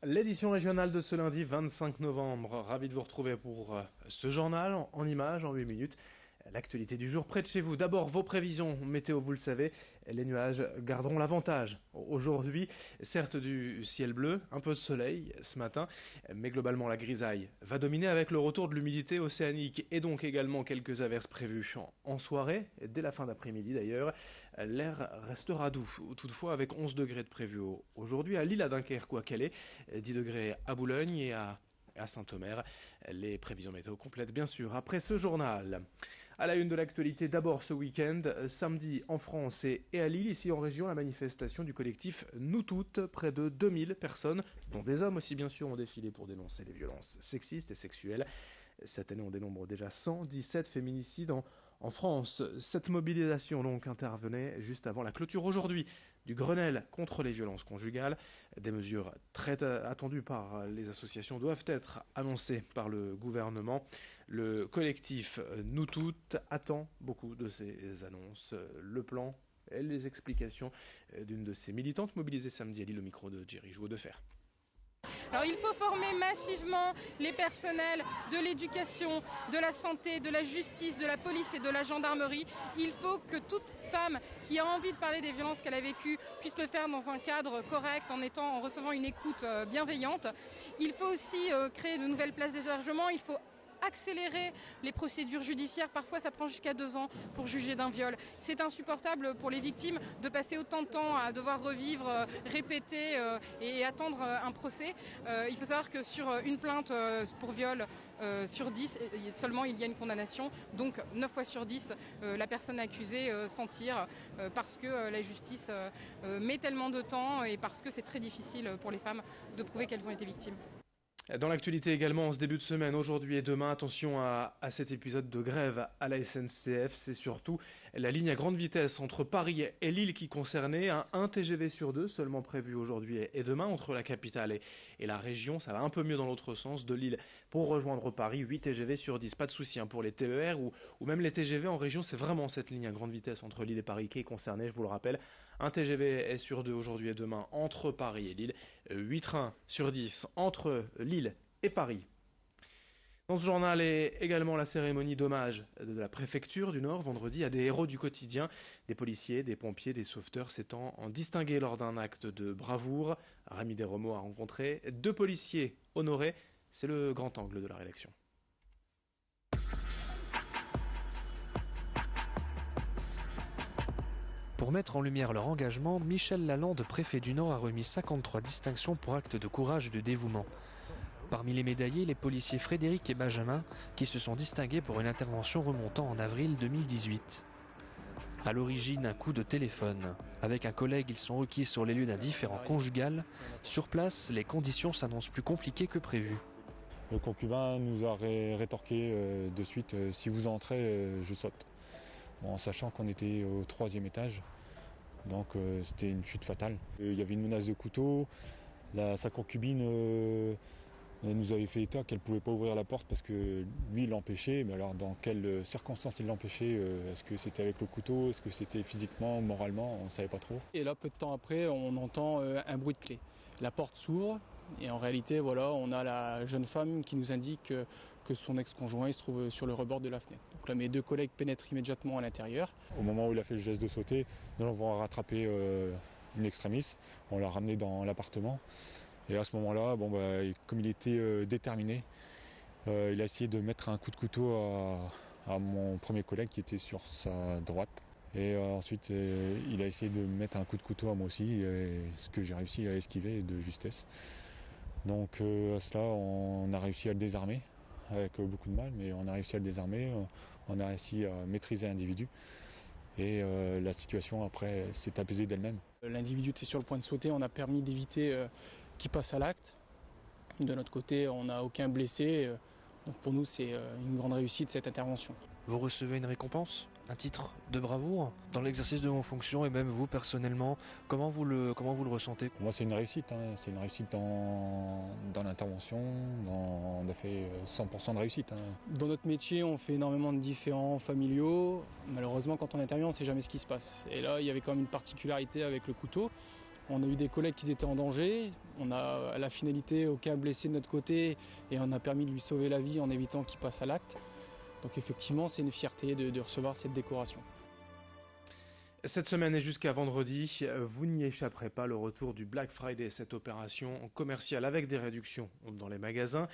L'édition régionale de ce lundi 25 novembre, ravi de vous retrouver pour ce journal en images en 8 minutes. L'actualité du jour près de chez vous. D'abord vos prévisions météo, vous le savez, les nuages garderont l'avantage. Aujourd'hui, certes du ciel bleu, un peu de soleil ce matin, mais globalement la grisaille va dominer avec le retour de l'humidité océanique et donc également quelques averses prévues en soirée, dès la fin d'après-midi d'ailleurs. L'air restera doux, toutefois avec 11 degrés de prévu aujourd'hui à Lille, à Dunkerque ou à Calais, 10 degrés à Boulogne et à Saint-Omer. Les prévisions météo complètes bien sûr après ce journal. À la une de l'actualité, d'abord ce week-end, samedi en France et à Lille, ici en région, la manifestation du collectif Nous Toutes, près de 2000 personnes, dont des hommes aussi bien sûr, ont défilé pour dénoncer les violences sexistes et sexuelles. Cette année, on dénombre déjà 117 féminicides en France. Cette mobilisation donc intervenait juste avant la clôture aujourd'hui du Grenelle contre les violences conjugales. Des mesures très attendues par les associations doivent être annoncées par le gouvernement. Le collectif Nous Toutes attend beaucoup de ces annonces. Le plan et les explications d'une de ces militantes mobilisées samedi à Lille au micro de Jerry Jouot de Fer. Alors il faut former massivement les personnels de l'éducation, de la santé, de la justice, de la police et de la gendarmerie. Il faut que toute femme qui a envie de parler des violences qu'elle a vécues puisse le faire dans un cadre correct, en recevant une écoute bienveillante. Il faut aussi créer de nouvelles places d'hébergement. Il faut accélérer les procédures judiciaires. Parfois ça prend jusqu'à 2 ans pour juger d'un viol. C'est insupportable pour les victimes de passer autant de temps à devoir revivre, répéter et attendre un procès. Il faut savoir que sur une plainte pour viol sur 10, seulement il y a une condamnation. Donc 9 fois sur 10, la personne accusée s'en tire parce que la justice met tellement de temps et parce que c'est très difficile pour les femmes de prouver qu'elles ont été victimes. Dans l'actualité également, en ce début de semaine, aujourd'hui et demain, attention à cet épisode de grève à la SNCF. C'est surtout la ligne à grande vitesse entre Paris et Lille qui concernait. Un TGV sur 2 seulement prévu aujourd'hui et demain entre la capitale et la région. Ça va un peu mieux dans l'autre sens, de Lille pour rejoindre Paris, 8 TGV sur 10. Pas de souci pour les TER ou même les TGV en région. C'est vraiment cette ligne à grande vitesse entre Lille et Paris qui est concernée, je vous le rappelle. Un TGV est sur 2 aujourd'hui et demain entre Paris et Lille. 8 trains sur 10 entre Lille et Paris. Dans ce journal est également la cérémonie d'hommage de la préfecture du Nord vendredi à des héros du quotidien, des policiers, des pompiers, des sauveteurs s'étant distingués lors d'un acte de bravoure. Rémi Desromeaux a rencontré 2 policiers honorés. C'est le grand angle de la rédaction. Pour mettre en lumière leur engagement, Michel Lalande, préfet du Nord, a remis 53 distinctions pour actes de courage et de dévouement. Parmi les médaillés, les policiers Frédéric et Benjamin, qui se sont distingués pour une intervention remontant en avril 2018. À l'origine, un coup de téléphone. Avec un collègue, ils sont requis sur les lieux d'un différend conjugal. Sur place, les conditions s'annoncent plus compliquées que prévu. Le concubin nous a rétorqué de suite « si vous entrez, je saute ». Bon, en sachant qu'on était au 3e étage, donc c'était une chute fatale. Il y avait une menace de couteau, sa concubine nous avait fait état qu'elle ne pouvait pas ouvrir la porte parce que lui l'empêchait, mais alors dans quelles circonstances il l'empêchait, est-ce que c'était avec le couteau, est-ce que c'était physiquement, moralement, on ne savait pas trop. Et là, peu de temps après, on entend un bruit de clé. La porte s'ouvre et en réalité, voilà, on a la jeune femme qui nous indique que son ex-conjoint il se trouve sur le rebord de la fenêtre. Donc là, mes 2 collègues pénètrent immédiatement à l'intérieur. Au moment où il a fait le geste de sauter, nous avons rattrapé une extrémiste, on l'a ramené dans l'appartement. Et à ce moment-là, comme il était déterminé, il a essayé de mettre un coup de couteau à mon premier collègue qui était sur sa droite. Et ensuite, il a essayé de mettre un coup de couteau à moi aussi, ce que j'ai réussi à esquiver de justesse. Donc à cela, on a réussi à le désarmer, avec beaucoup de mal, mais on a réussi à le désarmer, on a réussi à maîtriser l'individu. Et la situation après s'est apaisée d'elle-même. L'individu était sur le point de sauter, on a permis d'éviter qu'il passe à l'acte. De notre côté, on n'a aucun blessé, donc pour nous c'est une grande réussite cette intervention. Vous recevez une récompense, un titre de bravoure dans l'exercice de vos fonctions et même vous personnellement, comment vous le ressentez? Pour moi c'est une réussite, c'est une réussite dans l'intervention, on a fait 100% de réussite. Dans notre métier on fait énormément de différends familiaux, malheureusement quand on intervient on ne sait jamais ce qui se passe. Et là il y avait quand même une particularité avec le couteau, On a eu des collègues qui étaient en danger, on a à la finalité aucun blessé de notre côté et on a permis de lui sauver la vie en évitant qu'il passe à l'acte. Donc effectivement c'est une fierté de recevoir cette décoration. Cette semaine et jusqu'à vendredi, vous n'y échapperez pas, le retour du Black Friday, cette opération commerciale avec des réductions dans les magasins.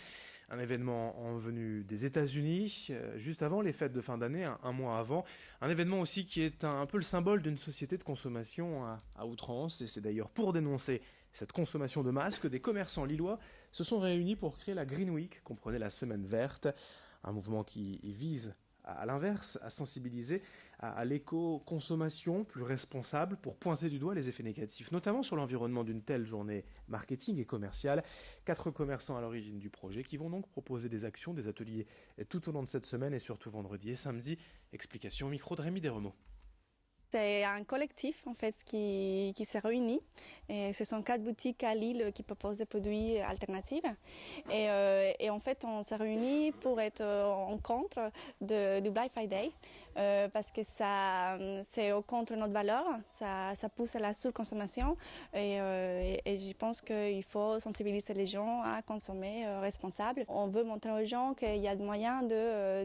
Un événement en venue des États-Unis, juste avant les fêtes de fin d'année, un mois avant. Un événement aussi qui est un peu le symbole d'une société de consommation à outrance. Et c'est d'ailleurs pour dénoncer cette consommation de masse que des commerçants lillois se sont réunis pour créer la Green Week, comprenez la Semaine Verte. Un mouvement qui vise à l'inverse, à sensibiliser à l'éco-consommation plus responsable pour pointer du doigt les effets négatifs, notamment sur l'environnement d'une telle journée marketing et commerciale. 4 commerçants à l'origine du projet qui vont donc proposer des actions, des ateliers tout au long de cette semaine et surtout vendredi et samedi. Explication au micro de Rémi Desremeaux. C'est un collectif en fait qui s'est réuni. Et ce sont 4 boutiques à Lille qui proposent des produits alternatifs. Et en fait, on s'est réunis pour être en contre du Black Friday parce que c'est contre notre valeur, ça pousse à la surconsommation et je pense qu'il faut sensibiliser les gens à consommer responsable. On veut montrer aux gens qu'il y a des moyens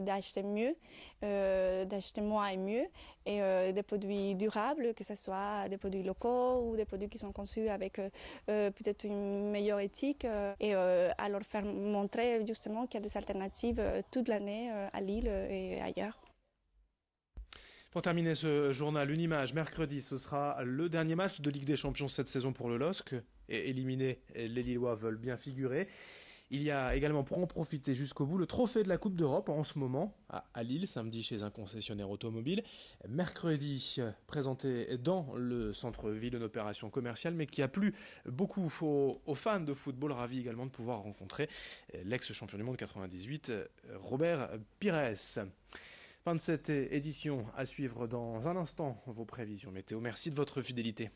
d'acheter mieux, d'acheter moins et mieux et des produits durables, que ce soit des produits locaux ou des produits qui sont conçus avec peut-être une meilleure éthique et à leur faire montrer justement qu'il y a des alternatives toute l'année à Lille et ailleurs. Pour terminer ce journal, une image, mercredi, ce sera le dernier match de Ligue des Champions cette saison pour le LOSC. Et éliminés, les Lillois veulent bien figurer. Il y a également, pour en profiter jusqu'au bout, le trophée de la Coupe d'Europe en ce moment à Lille, samedi chez un concessionnaire automobile. Mercredi, présenté dans le centre-ville, une opération commerciale, mais qui a plu beaucoup aux fans de football, ravis également de pouvoir rencontrer l'ex-champion du monde 98, Robert Pires. Fin de cette édition, à suivre dans un instant vos prévisions météo. Merci de votre fidélité.